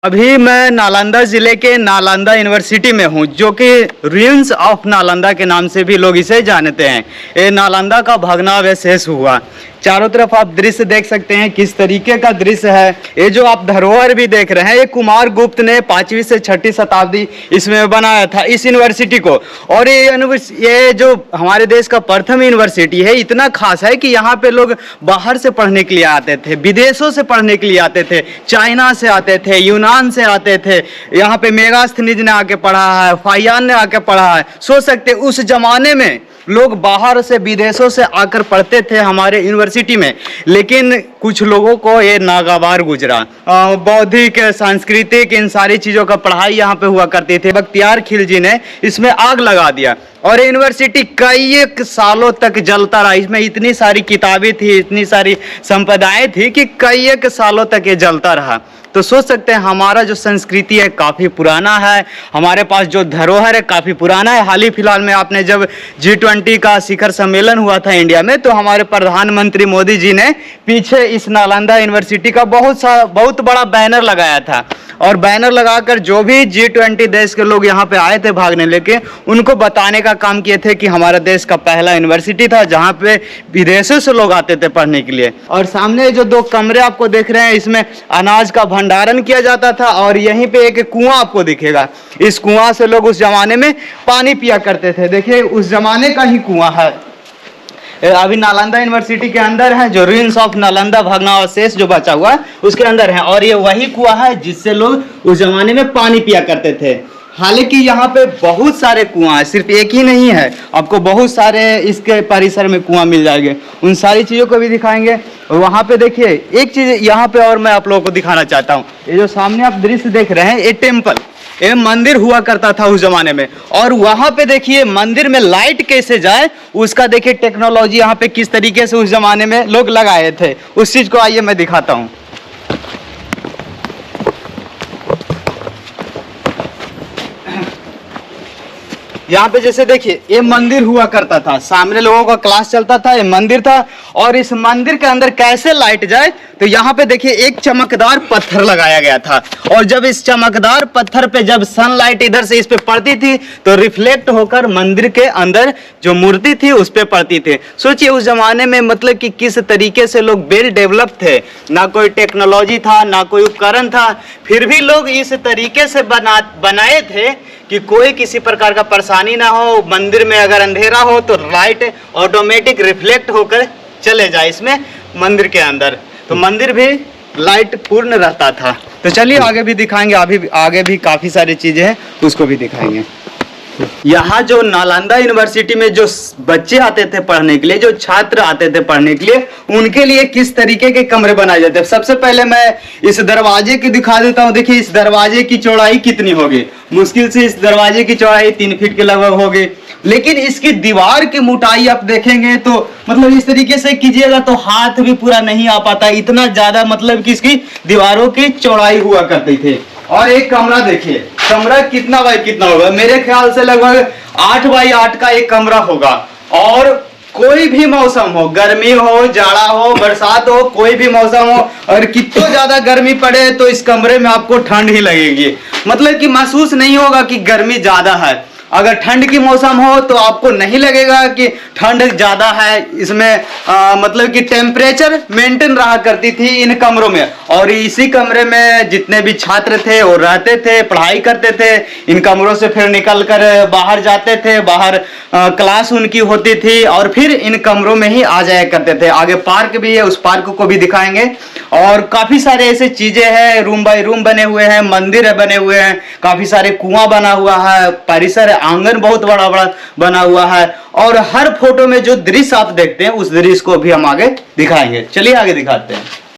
अभी मैं नालंदा जिले के नालंदा यूनिवर्सिटी में हूँ, जो कि रुइंस ऑफ नालंदा के नाम से भी लोग इसे जानते हैं। ये नालंदा का भग्नावशेष हुआ। चारों तरफ आप दृश्य देख सकते हैं किस तरीके का दृश्य है। ये जो आप धरोहर भी देख रहे हैं, ये कुमार गुप्त ने 5वीं से 6वीं शताब्दी इसमें बनाया था इस यूनिवर्सिटी को। और ये जो हमारे देश का प्रथम यूनिवर्सिटी है, इतना खास है कि यहाँ पे लोग बाहर से पढ़ने के लिए आते थे, विदेशों से पढ़ने के लिए आते थे, चाइना से आते थे, यूनान से आते थे। यहाँ पे मेगास्थनीज ने आके पढ़ा है, फाहियान ने आके पढ़ा है। सोच सकते उस जमाने में लोग बाहर से विदेशों से आकर पढ़ते थे हमारे यूनिवर्सिटी में। लेकिन कुछ लोगों को ये नागवार गुजरा। बौद्धिक, सांस्कृतिक, इन सारी चीज़ों का पढ़ाई यहाँ पे हुआ करती थी। बख्तियार खिलजी ने इसमें आग लगा दिया और यूनिवर्सिटी कई एक सालों तक जलता रहा। इसमें इतनी सारी किताबें थी, इतनी सारी संपदाएं थी कि कई एक सालों तक ये जलता रहा। तो सोच सकते हैं हमारा जो संस्कृति है काफ़ी पुराना है, हमारे पास जो धरोहर है काफ़ी पुराना है। हाल ही फिलहाल में आपने जब G20 का शिखर सम्मेलन हुआ था इंडिया में, तो हमारे प्रधानमंत्री मोदी जी ने पीछे इस नालंदा यूनिवर्सिटी का बहुत बड़ा बैनर लगाया था। और बैनर लगाकर जो भी G20 देश के लोग यहाँ पे आए थे भागने लेके, उनको बताने का काम किए थे कि हमारा देश का पहला यूनिवर्सिटी था जहाँ पे विदेशों से लोग आते थे पढ़ने के लिए। और सामने जो 2 कमरे आपको देख रहे हैं, इसमें अनाज का भंडारण किया जाता था। और यहीं पे एक कुआं आपको दिखेगा। इस कुआं से लोग उस जमाने में पानी पिया करते थे। देखिए उस जमाने का ही कुआं है। अभी नालंदा यूनिवर्सिटी के अंदर है, जो रुइंस ऑफ नालंदा भग्नावशेष जो बचा हुआ है उसके अंदर है। और ये वही कुआं है जिससे लोग उस जमाने में पानी पिया करते थे। हालांकि यहाँ पे बहुत सारे कुआं हैं, सिर्फ एक ही नहीं है। आपको बहुत सारे इसके परिसर में कुआं मिल जाएंगे, उन सारी चीज़ों को भी दिखाएंगे। वहाँ पे देखिए एक चीज़ यहाँ पे और मैं आप लोगों को दिखाना चाहता हूँ। ये जो सामने आप दृश्य देख रहे हैं, ये टेम्पल, ये मंदिर हुआ करता था उस जमाने में। और वहाँ पे देखिए मंदिर में लाइट कैसे जाए, उसका देखिए टेक्नोलॉजी यहाँ पे किस तरीके से उस जमाने में लोग लगाए थे। उस चीज़ को आइए मैं दिखाता हूँ। यहाँ पे जैसे देखिए ये मंदिर हुआ करता था, सामने लोगों का क्लास चलता था, ये मंदिर था। और इस मंदिर के अंदर कैसे लाइट जाए, तो यहाँ पे देखिए एक चमकदार पत्थर लगाया गया था। और जब इस चमकदार पत्थर पे जब सनलाइट इधर से इस पे पड़ती थी तो रिफ्लेक्ट होकर मंदिर के अंदर जो मूर्ति थी उस पे पड़ती थी। सोचिए उस जमाने में मतलब कि किस तरीके से लोग वेल डेवलप थे। ना कोई टेक्नोलॉजी था, ना कोई उपकरण था, फिर भी लोग इस तरीके से बनाए थे कि कोई किसी प्रकार का परेशानी ना हो। मंदिर में अगर अंधेरा हो तो लाइट ऑटोमेटिक रिफ्लेक्ट होकर चले जाए इसमें मंदिर के अंदर, तो मंदिर भी लाइट पूर्ण रहता था। तो चलिए आगे भी दिखाएंगे, अभी आगे भी काफ़ी सारी चीज़ें हैं उसको भी दिखाएंगे। यहाँ जो नालंदा यूनिवर्सिटी में जो बच्चे आते थे पढ़ने के लिए, जो छात्र आते थे पढ़ने के लिए, उनके लिए किस तरीके के कमरे बनाए जाते हैं। सबसे पहले मैं इस दरवाजे की दिखा देता हूँ। देखिए इस दरवाजे की चौड़ाई कितनी होगी, मुश्किल से इस दरवाजे की चौड़ाई 3 फीट के लगभग होगी। लेकिन इसकी दीवार की मोटाई आप देखेंगे तो मतलब इस तरीके से कीजिएगा तो हाथ भी पूरा नहीं आ पाता, इतना ज्यादा मतलब कि इसकी दीवारों की चौड़ाई हुआ करती थी। और एक कमरा देखिए, कमरा कितना बाई कितना होगा, मेरे ख्याल से लगभग 8 बाई 8 का एक कमरा होगा। और कोई भी मौसम हो, गर्मी हो, जाड़ा हो, बरसात हो, कोई भी मौसम हो, और कितना ज्यादा गर्मी पड़े तो इस कमरे में आपको ठंड ही लगेगी। मतलब कि महसूस नहीं होगा कि गर्मी ज्यादा है। अगर ठंड की मौसम हो तो आपको नहीं लगेगा कि ठंड ज़्यादा है। इसमें मतलब कि टेम्परेचर मेंटेन रहा करती थी इन कमरों में। और इसी कमरे में जितने भी छात्र थे वो रहते थे, पढ़ाई करते थे। इन कमरों से फिर निकल कर बाहर जाते थे, बाहर क्लास उनकी होती थी और फिर इन कमरों में ही आ जाया करते थे। आगे पार्क भी है, उस पार्क को भी दिखाएंगे। और काफ़ी सारे ऐसे चीज़ें हैं, रूम बाय रूम बने हुए हैं, मंदिर बने हुए हैं, काफ़ी सारे कुआं बना हुआ है, परिसर आंगन बहुत बड़ा बड़ा बना हुआ है। और हर फोटो में जो दृश्य आप देखते हैं उस दृश्य को भी हम आगे दिखाएंगे। चलिए आगे दिखाते हैं।